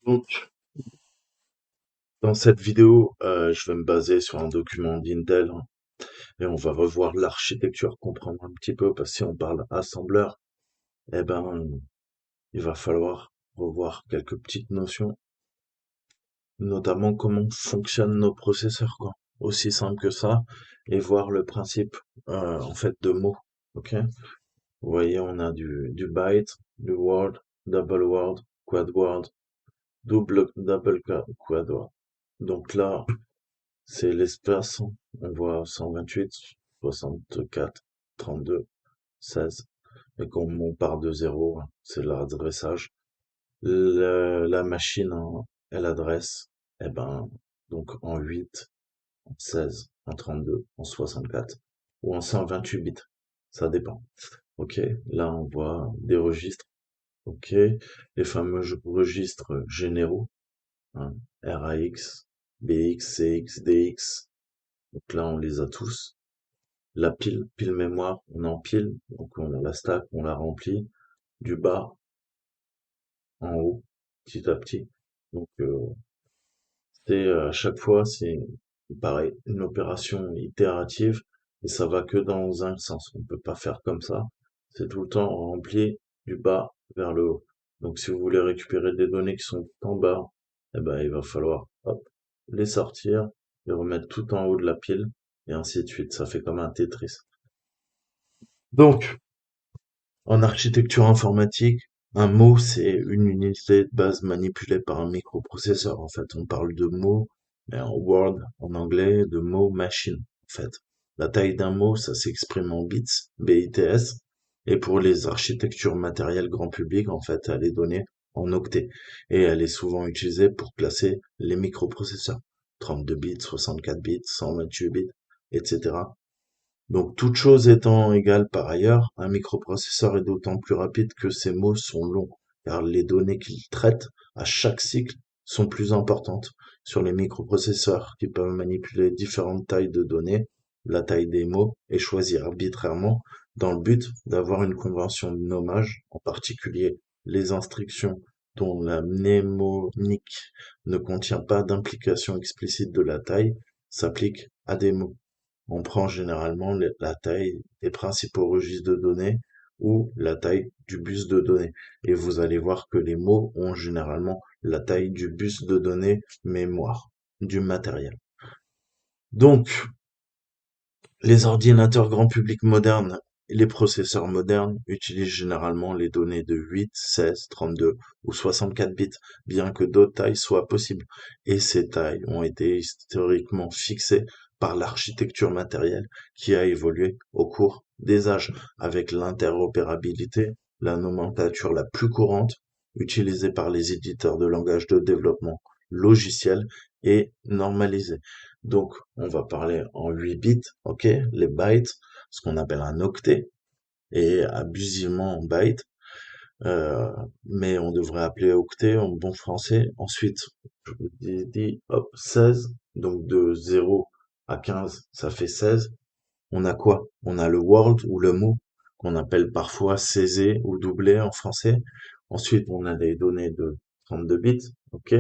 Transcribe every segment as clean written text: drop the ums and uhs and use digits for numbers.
Donc, dans cette vidéo, je vais me baser sur un document d'Intel, hein, et on va revoir l'architecture, comprendre un petit peu, parce que si on parle assembleur, eh ben, il va falloir revoir quelques petites notions, notamment comment fonctionnent nos processeurs, quoi. Aussi simple que ça, et voir le principe, en fait, de mots, ok? Vous voyez, on a du byte, du word, double word, quad word, quad word. Donc là, c'est l'espace, on voit 128, 64, 32, 16. Et comme on part de zéro, hein, c'est l'adressage. La machine, elle adresse, eh ben, donc en 8, en 16, en 32, en 64 ou en 128 bits. Ça dépend. Ok, là on voit des registres. Ok, les fameux registres généraux, hein, RAX, BX, CX, DX. Donc là on les a tous. La pile mémoire, on empile, donc on la stack, on la remplit du bas en haut, petit à petit. Donc c'est à chaque fois, c'est pareil, une opération itérative et ça va que dans un sens. On peut pas faire comme ça. C'est tout le temps rempli du bas vers le haut. Donc si vous voulez récupérer des données qui sont tout en bas, eh ben il va falloir hop, les sortir, les remettre tout en haut de la pile et ainsi de suite. Ça fait comme un Tetris. Donc, en architecture informatique, un mot, c'est une unité de base manipulée par un microprocesseur. En fait, on parle de mots, mais en Word, en anglais, de mots machine. En fait, la taille d'un mot, ça s'exprime en bits, BITS. Et pour les architectures matérielles grand public, en fait, elle est donnée en octets. Et elle est souvent utilisée pour classer les microprocesseurs. 32 bits, 64 bits, 128 bits, etc. Donc, toute chose étant égale par ailleurs, un microprocesseur est d'autant plus rapide que ses mots sont longs, car les données qu'il traite à chaque cycle sont plus importantes. Sur les microprocesseurs qui peuvent manipuler différentes tailles de données, la taille des mots est choisie arbitrairement dans le but d'avoir une convention de nommage, en particulier les instructions dont la mnémonique ne contient pas d'implication explicite de la taille, s'appliquent à des mots. On prend généralement la taille des principaux registres de données ou la taille du bus de données. Et vous allez voir que les mots ont généralement la taille du bus de données mémoire, du matériel. Donc, les ordinateurs grand public modernes et les processeurs modernes utilisent généralement les données de 8, 16, 32 ou 64 bits, bien que d'autres tailles soient possibles. Et ces tailles ont été historiquement fixées par l'architecture matérielle qui a évolué au cours des âges, avec l'interopérabilité, la nomenclature la plus courante utilisée par les éditeurs de langage de développement logiciel et normalisée. Donc, on va parler en 8 bits, ok, les bytes, ce qu'on appelle un octet, et abusivement en bytes, euh, mais on devrait appeler octet en bon français. Ensuite, je vous dis, hop, 16, donc de 0 à 15, ça fait 16. On a quoi? On a le word ou le mot, qu'on appelle parfois CZ ou doublé en français. Ensuite, on a des données de 32 bits, ok?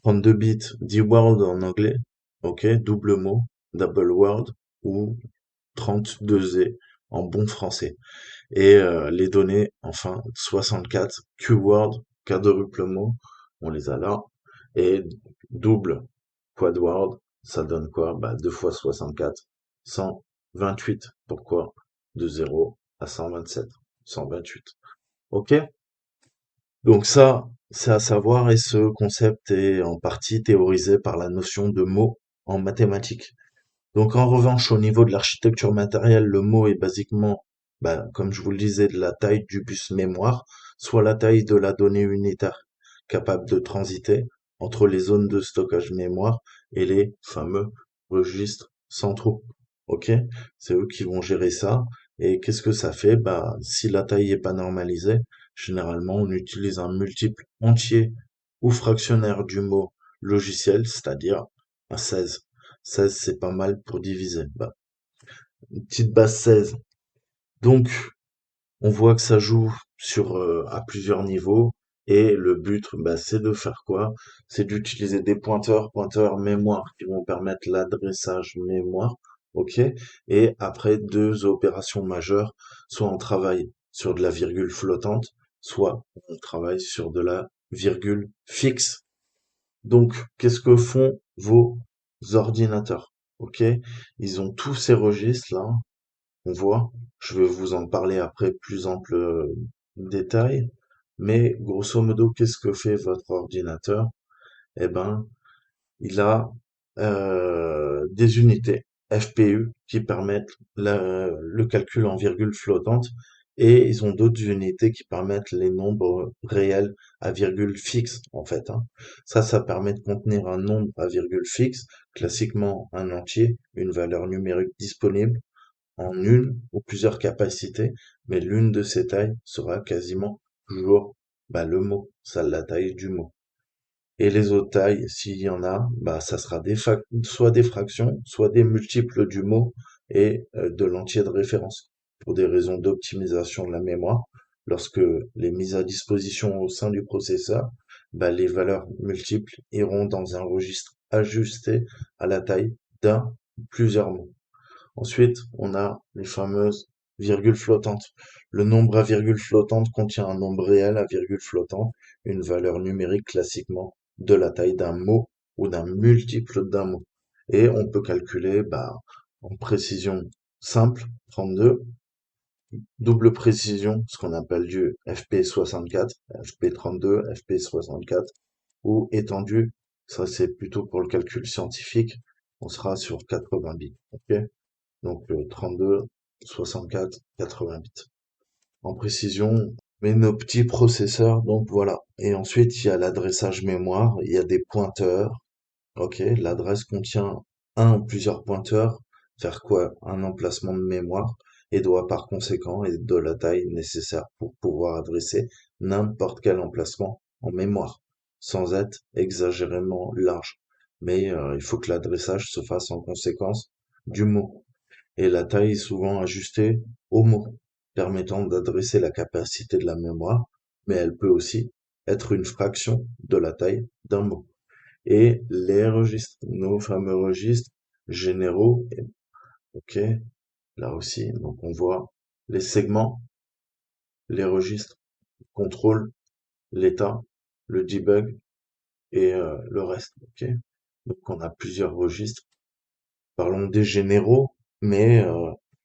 32 bits, 10 word en anglais, ok, double mot, double word, ou 32 Z en bon français. Et les données, enfin, 64 Q-word, quadruple mot, on les a là, et double quad word, ça donne quoi? Bah, 2 fois 64, 128. Pourquoi? De 0 à 127, 128. Ok? Donc ça, c'est à savoir, et ce concept est en partie théorisé par la notion de mot en mathématiques. Donc en revanche, au niveau de l'architecture matérielle, le mot est basiquement, comme je vous le disais, de la taille du bus mémoire, soit la taille de la donnée unitaire, capable de transiter entre les zones de stockage mémoire et les fameux registres centraux. Ok? C'est eux qui vont gérer ça. Et qu'est-ce que ça fait? Bah, si la taille n'est pas normalisée, généralement on utilise un multiple entier ou fractionnaire du mot logiciel, c'est-à-dire un 16. 16, c'est pas mal pour diviser. Bah, une petite base 16. Donc, on voit que ça joue sur à plusieurs niveaux. Et le but, bah, c'est de faire quoi? C'est d'utiliser des pointeurs mémoire, qui vont permettre l'adressage mémoire, ok? Et après, deux opérations majeures, soit on travaille sur de la virgule flottante, soit on travaille sur de la virgule fixe. Donc, qu'est-ce que font vos ordinateurs? Ok? Ils ont tous ces registres-là, on voit. Je vais vous en parler après plus ample détail. Mais grosso modo, qu'est-ce que fait votre ordinateur? Eh ben, il a des unités FPU qui permettent le calcul en virgule flottante et ils ont d'autres unités qui permettent les nombres réels à virgule fixe en fait, hein. Ça permet de contenir un nombre à virgule fixe, classiquement un entier, une valeur numérique disponible en une ou plusieurs capacités, mais l'une de ces tailles sera quasiment toujours bah, le mot, ça la taille du mot. Et les autres tailles, s'il y en a, bah, ça sera soit des fractions, soit des multiples du mot et de l'entier de référence. Pour des raisons d'optimisation de la mémoire, lorsque les mises à disposition au sein du processeur, bah, les valeurs multiples iront dans un registre ajusté à la taille d'un ou plusieurs mots. Ensuite, on a les fameuses virgules flottantes. Le nombre à virgule flottante contient un nombre réel à virgule flottante, une valeur numérique classiquement de la taille d'un mot ou d'un multiple d'un mot. Et on peut calculer bah, en précision simple, 32, double précision, ce qu'on appelle du FP64, FP32, FP64, ou étendu, ça c'est plutôt pour le calcul scientifique, on sera sur 80 bits. Ok, donc 32, 64, 80 bits. En précision, mais nos petits processeurs, donc voilà. Et ensuite, il y a l'adressage mémoire, il y a des pointeurs. Ok, l'adresse contient un ou plusieurs pointeurs, faire quoi? Un emplacement de mémoire, et doit par conséquent être de la taille nécessaire pour pouvoir adresser n'importe quel emplacement en mémoire, sans être exagérément large. Mais il faut que l'adressage se fasse en conséquence du mot et la taille est souvent ajustée au mot, permettant d'adresser la capacité de la mémoire, mais elle peut aussi être une fraction de la taille d'un mot. Et les registres, nos fameux registres généraux, ok, là aussi, donc on voit les segments, les registres, contrôle, l'état, le debug et le reste, ok. Donc on a plusieurs registres. Parlons des généraux, mais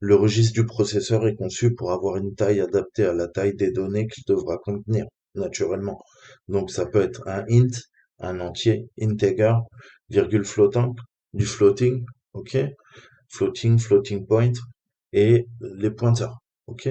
le registre du processeur est conçu pour avoir une taille adaptée à la taille des données qu'il devra contenir, naturellement. Donc ça peut être un int, un entier, integer, virgule flottante, du floating, ok, floating, floating point, et les pointeurs, ok.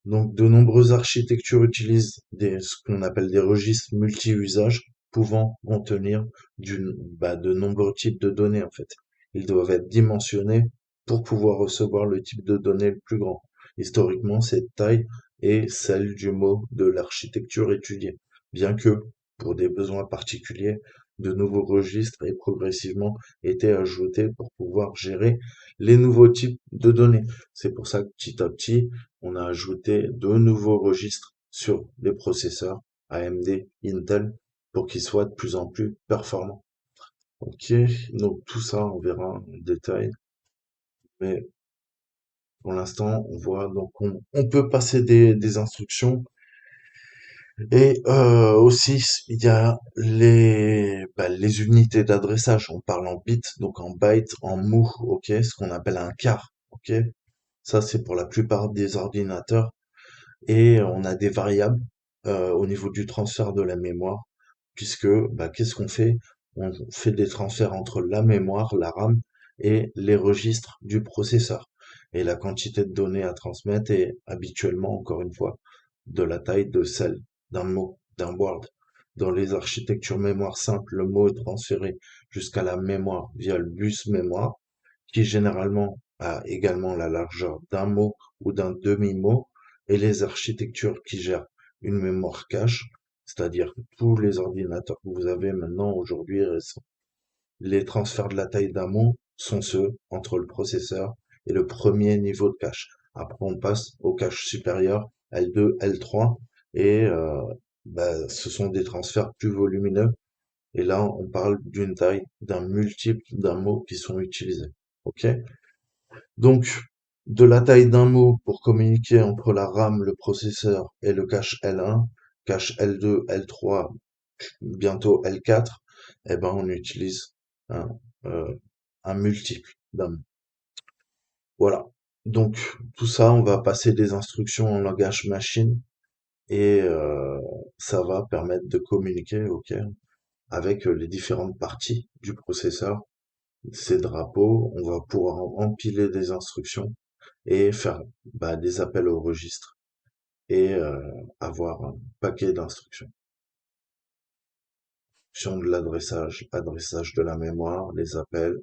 Donc de nombreuses architectures utilisent ce qu'on appelle des registres multi-usages pouvant contenir de nombreux types de données en fait. Ils doivent être dimensionnés pour pouvoir recevoir le type de données le plus grand. Historiquement, cette taille est celle du mot de l'architecture étudiée, bien que, pour des besoins particuliers, de nouveaux registres aient progressivement été ajoutés pour pouvoir gérer les nouveaux types de données. C'est pour ça que petit à petit, on a ajouté de nouveaux registres sur les processeurs AMD, Intel, pour qu'ils soient de plus en plus performants. Ok, donc tout ça, on verra en détail. Mais pour l'instant, on voit, donc on peut passer des instructions. Et aussi, il y a les unités d'adressage. On parle en bits, donc en bytes, en mots, ok, ce qu'on appelle un car, ok. Ça, c'est pour la plupart des ordinateurs. Et on a des variables au niveau du transfert de la mémoire, puisque bah, qu'est-ce qu'on fait? On fait des transferts entre la mémoire, la RAM, et les registres du processeur. Et la quantité de données à transmettre est habituellement, encore une fois, de la taille de celle d'un mot, d'un word. Dans les architectures mémoire simples, le mot est transféré jusqu'à la mémoire via le bus mémoire, qui généralement a également la largeur d'un mot ou d'un demi-mot, et les architectures qui gèrent une mémoire cache, c'est-à-dire tous les ordinateurs que vous avez maintenant aujourd'hui récents. Les transferts de la taille d'un mot sont ceux entre le processeur et le premier niveau de cache. Après, on passe au cache supérieur L2, L3, et bah, ce sont des transferts plus volumineux. Et là, on parle d'une taille, d'un multiple d'un mot qui sont utilisés. OK? Donc, de la taille d'un mot pour communiquer entre la RAM, le processeur et le cache L1, cache L2, L3, bientôt L4, eh ben, on utilise un, euh, un multiple d'un mot. Voilà. Donc, tout ça, on va passer des instructions en langage machine et ça va permettre de communiquer, ok, avec les différentes parties du processeur. Ces drapeaux, on va pouvoir empiler des instructions et faire bah, des appels au registre et avoir un paquet d'instructions. Sur de l'adressage, adressage de la mémoire, les appels.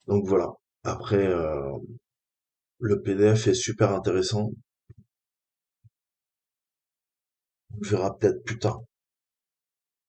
Donc voilà. Après, le PDF est super intéressant. On le verra peut-être plus tard.